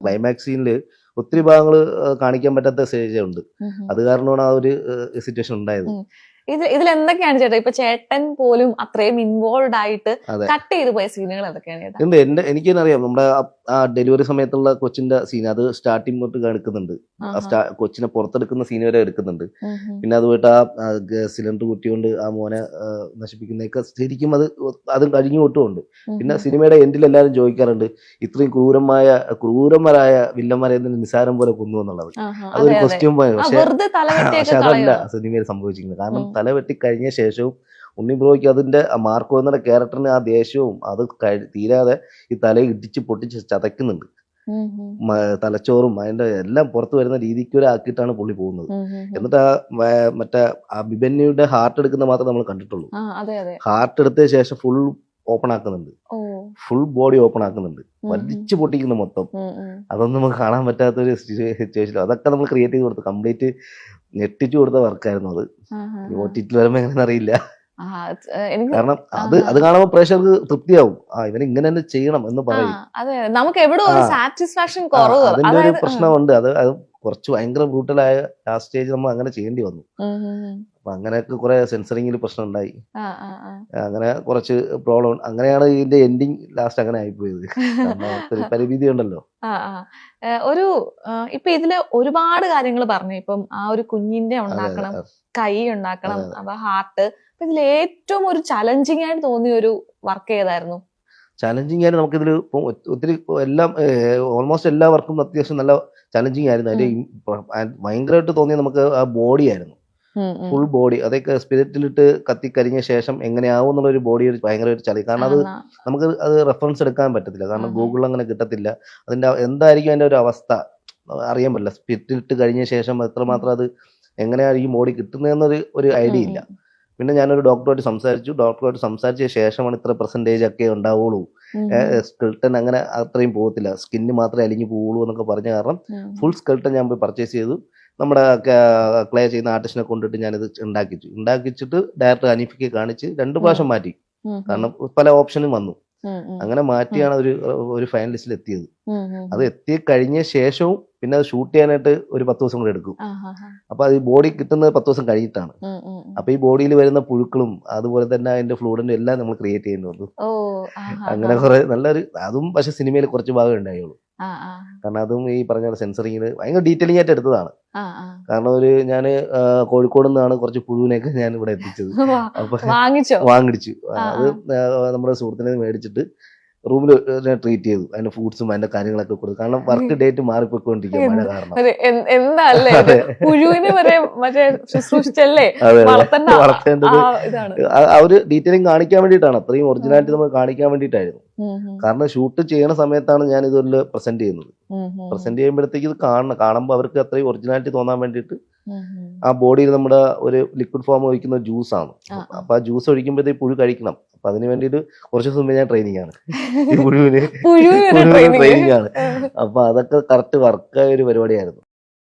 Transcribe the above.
Climax സീനിൽ ഒത്തിരി ഭാഗങ്ങൾ കാണിക്കാൻ പറ്റാത്ത സ്റ്റേജ് ഉണ്ട്. അത് കാരണമാണ് ആ ഒരു സിറ്റുവേഷൻ ഉണ്ടായത്. ഇതിൽ എന്തൊക്കെയാണ് ചേട്ടാ ഇപ്പൊ ചേട്ടൻ പോലും അത്രയും ഇൻവോൾവ് ആയിട്ട് കട്ട് ചെയ്ത് പോയ സീനുകൾ എന്തൊക്കെയാണ് ചേട്ടാ? എനിക്ക് തന്നെ അറിയാം, നമ്മുടെ ആ ഡെലിവറി സമയത്തുള്ള കൊച്ചിന്റെ സീൻ അത് സ്റ്റാർട്ടിങ് തൊട്ട് എടുക്കുന്നുണ്ട്. കൊച്ചിനെ പുറത്തെടുക്കുന്ന സീൻ വരെ എടുക്കുന്നുണ്ട്. പിന്നെ അത് പോയിട്ട് ആ സിലിണ്ടർ കുറ്റിക്കൊണ്ട് ആ മോനെ നശിപ്പിക്കുന്നതൊക്കെ ശരിക്കും അതും കഴിഞ്ഞു തൊട്ടുമുണ്ട്. പിന്നെ സിനിമയുടെ എൻഡിൽ എല്ലാവരും ചോദിക്കാറുണ്ട്, ഇത്രയും ക്രൂരന്മാരായ വില്ലന്മാരെ നിസ്സാരം പോലെ കൊന്നു എന്നുള്ളത്. അതൊരു ക്വസ്റ്റ്യൻ പോയിന്റ്. പക്ഷെ അതല്ല സിനിമയിൽ സംഭവിച്ചിരിക്കുന്നത്. കാരണം തല വെട്ടി കഴിഞ്ഞ ശേഷവും ഉണ്ണി ബ്രോയ്ക്ക് അതിന്റെ മാർക്കോ എന്ന ക്യാരക്ടറിന് ആ ദേഷ്യവും അത് തീരാതെ ഈ തല ഇടിച്ച് പൊട്ടിച്ച് ചതയ്ക്കുന്നുണ്ട്. തലച്ചോറും അതിന്റെ എല്ലാം പുറത്തു വരുന്ന രീതിക്ക് ആക്കിയിട്ടാണ് പുള്ളി പോകുന്നത്. എന്നിട്ട് മറ്റേ അഭിമന്യുയുടെ ഹാർട്ട് എടുക്കുന്ന മാത്രമേ നമ്മൾ കണ്ടിട്ടുള്ളൂ. ഹാർട്ട് എടുത്ത ശേഷം ഫുൾ ഓപ്പൺ ആക്കുന്നുണ്ട്, ഫുൾ ബോഡി ഓപ്പൺ ആക്കുന്നുണ്ട്, വലിച്ചു പൊട്ടിക്കുന്നു മൊത്തം. അതൊന്നും നമുക്ക് കാണാൻ പറ്റാത്തൊരു സിറ്റുവേഷൻ. അതൊക്കെ നമ്മൾ ക്രിയേറ്റ് ചെയ്ത് കൊടുത്തു, കംപ്ലീറ്റ് ഞെട്ടിച്ചു കൊടുത്ത വർക്കായിരുന്നു അത്. OTT വരുമ്പോ എങ്ങനെയാണെന്ന് അറിയില്ല. കാരണം അത് കാണുമ്പോൾ പ്രേക്ഷകർക്ക് തൃപ്തിയാവും, ഇവന് ഇങ്ങനെ തന്നെ ചെയ്യണം എന്ന് പറയും. അതിന്റെ ഒരു പ്രശ്നമുണ്ട്. അത് കുറച്ച് ഭയങ്കര ബ്രൂട്ടലായ ലാസ്റ്റ് സ്റ്റേജ് നമ്മൾ അങ്ങനെ ചെയ്യേണ്ടി വന്നു. അപ്പൊ അങ്ങനെയൊക്കെ കുറെ സെൻസറിങ്ങിൽ പ്രശ്നം ഉണ്ടായി. അങ്ങനെ കുറച്ച് പ്രോബ്ലം. അങ്ങനെയാണ് ഇതിന്റെ എൻഡിങ് ലാസ്റ്റ് അങ്ങനെ ആയിപ്പോയത്. ഒരു പരിമിതി ഉണ്ടല്ലോ. ഇപ്പൊ ഇതില് ഒരുപാട് കാര്യങ്ങൾ പറഞ്ഞു. ഇപ്പം ആ ഒരു കുഞ്ഞിന്റെ ഉണ്ടാക്കണം, കൈ ഉണ്ടാക്കണം, അപ്പൊ ഹാർട്ട്. ഇതിൽ ഏറ്റവും ഒരു ചലഞ്ചിങ് ആയിട്ട് തോന്നിയ ഒരു വർക്ക് ഏതായിരുന്നു? ചലഞ്ചിങ് ആയിട്ട് നമുക്കിതിൽ ഒത്തിരി എല്ലാം ഓൾമോസ്റ്റ് എല്ലാ വർക്കും അത്യാവശ്യം നല്ല ചലഞ്ചിങ് ആയിരുന്നു. അതിന്റെ ഭയങ്കരമായിട്ട് തോന്നിയത് നമുക്ക് ആ ബോഡി ആയിരുന്നു. ഫുൾ ബോഡി അതൊക്കെ സ്പിരിറ്റിലിട്ട് കത്തിക്കരിഞ്ഞ ശേഷം എങ്ങനെയാവും എന്നുള്ള ഒരു ബോഡി ഭയങ്കര ഒരു ചളി. കാരണം നമുക്ക് അത് റെഫറൻസ് എടുക്കാൻ പറ്റത്തില്ല. കാരണം ഗൂഗിളിൽ അങ്ങനെ കിട്ടത്തില്ല. അതിന്റെ എന്തായിരിക്കും അതിന്റെ ഒരു അവസ്ഥ അറിയാൻ പറ്റില്ല. സ്പിരിറ്റിലിട്ട് കഴിഞ്ഞ ശേഷം എത്രമാത്രം അത് എങ്ങനെയാണ് ഈ ബോഡി കിട്ടുന്നതെന്നൊരു ഐഡിയ ഇല്ല. പിന്നെ ഞാനൊരു ഡോക്ടറുമായിട്ട് സംസാരിച്ച ശേഷമാണ് ഇത്ര പെർസെൻറ്റേജ് ഒക്കെ ഉണ്ടാവുള്ളൂ, സ്കെൽട്ടൻ അങ്ങനെ അത്രയും പോകത്തില്ല, സ്കിന്ന് മാത്രമേ അലിഞ്ഞു പോവുള്ളൂ എന്നൊക്കെ പറഞ്ഞ കാരണം ഫുൾ സ്കെൽട്ടൻ ഞാൻ പോയി പർച്ചേസ് ചെയ്തു. നമ്മുടെ ക്ലേ ചെയ്യുന്ന ആർട്ടിസ്റ്റിനെ കൊണ്ടിട്ട് ഞാനിത് ഉണ്ടാക്കിച്ചിട്ട് ഡയറക്ടർ അനീഫിക്ക് കാണിച്ച് 2 പ്രാവശ്യം മാറ്റി. കാരണം പല ഓപ്ഷനും വന്നു. അങ്ങനെ മാറ്റിയാണ് ഒരു ഫൈനൽ ലിസ്റ്റിൽ എത്തിയത്. അത് എത്തി കഴിഞ്ഞ ശേഷവും പിന്നെ അത് ഷൂട്ട് ചെയ്യാനായിട്ട് ഒരു 10 ദിവസം കൂടെ എടുക്കും. അപ്പൊ അത് ഈ ബോഡി കിട്ടുന്നത് 10 ദിവസം കഴിഞ്ഞിട്ടാണ്. അപ്പൊ ഈ ബോഡിയിൽ വരുന്ന പുഴുക്കളും അതുപോലെ തന്നെ അതിന്റെ ഫ്ലൂയിഡിന്റെ എല്ലാം നമ്മൾ ക്രിയേറ്റ് ചെയ്യുന്നുണ്ട്. അങ്ങനെ കുറെ നല്ലൊരു അതും പക്ഷെ സിനിമയിൽ കുറച്ച് ഭാഗം ഉണ്ടായുള്ളൂ. കാരണം അതും ഈ പറഞ്ഞ സെൻസറിങ്ങിന് ഭയങ്കര ഡീറ്റെയിലിംഗ് ആയിട്ട് എടുത്തതാണ്. കാരണം ഞാന് കോഴിക്കോട് നിന്നാണ് കുറച്ച് പുഴുവിനെയൊക്കെ ഞാൻ ഇവിടെ എത്തിച്ചത്. അപ്പൊ വാങ്ങിച്ചു. അത് നമ്മുടെ സുഹൃത്തിനെ മേടിച്ചിട്ട് റൂമിൽ ട്രീറ്റ് ചെയ്തു. അതിന്റെ ഫ്രൂട്ട്സും അതിന്റെ കാര്യങ്ങളൊക്കെ കൊടുത്തു. കാരണം വർക്ക് ഡേറ്റ് മാറിപ്പോയിക്കൊണ്ടിരിക്കുക മഴ കാരണം. വളർത്തേണ്ടത് അവര് ഡീറ്റെയിലിംഗ് കാണിക്കാൻ വേണ്ടിയിട്ടാണ്, അത്രയും ഒറിജിനാലിറ്റി നമ്മൾ കാണിക്കാൻ വേണ്ടിയിട്ടായിരുന്നു. കാരണം ഷൂട്ട് ചെയ്യണ സമയത്താണ് ഞാൻ ഇതുപോലെ പ്രസന്റ് ചെയ്യുന്നത്. പ്രസന്റ് ചെയ്യുമ്പോഴത്തേക്ക് ഇത് കാണുമ്പോൾ അവർക്ക് അത്രയും ഒറിജിനാലിറ്റി തോന്നാൻ വേണ്ടിയിട്ട് ആ ബോഡിയിൽ നമ്മുടെ ഒരു ലിക്വിഡ് ഫോം ഒഴിക്കുന്ന ജ്യൂസാണ്. അപ്പൊ ആ ജ്യൂസ് ഒഴിക്കുമ്പോഴത്തേക്ക് പുഴു കഴിക്കണം. അപ്പൊ അതിന് വേണ്ടിയിട്ട് കുറച്ച് ദിവസം മുമ്പേ ഞാൻ ട്രെയിനിങ് ആണ്, ഈ പുഴുവിന് ട്രെയിനിങ് ആണ്. അപ്പൊ അതൊക്കെ കറക്റ്റ് വർക്കായ ഒരു പരിപാടിയായിരുന്നു.